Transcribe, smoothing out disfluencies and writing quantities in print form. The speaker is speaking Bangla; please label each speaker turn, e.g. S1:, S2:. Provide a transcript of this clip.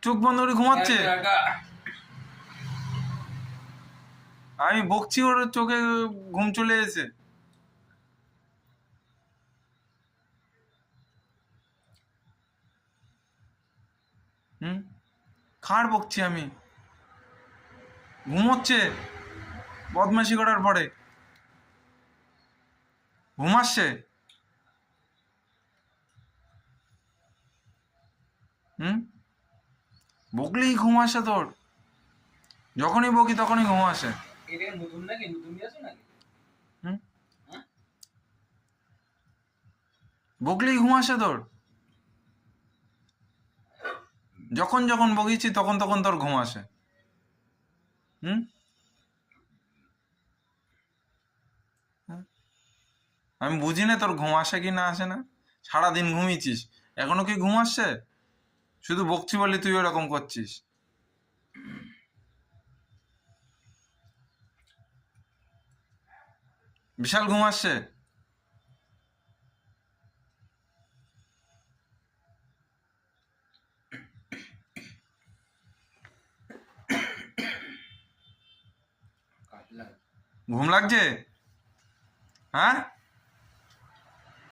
S1: চোখ বন্ধ করে ঘুমাচ্ছে। আমি বকছি, ওর চোখে ঘুম চলে এসে। খাড় বকছি আমি, ঘুমোচ্ছে বদমাশি করার পরে, ঘুমাচ্ছে। বকলেই ঘুম আসে তোর, যখনই বকি তখনই ঘুম আসে। বকলেই ঘুম আসে তোর, যখন যখন বকিছি তখন তখন তোর ঘুম আসে। আমি বুঝি না তোর ঘুম আসে কি না আসে না। সারাদিন ঘুমিয়েছিস, এখনো কি ঘুম আসছে? শুধু বকছি বলে তুই ওরকম করছিস। বিশাল ঘুম আসছে। ঘুম লাগছে? হ্যাঁ।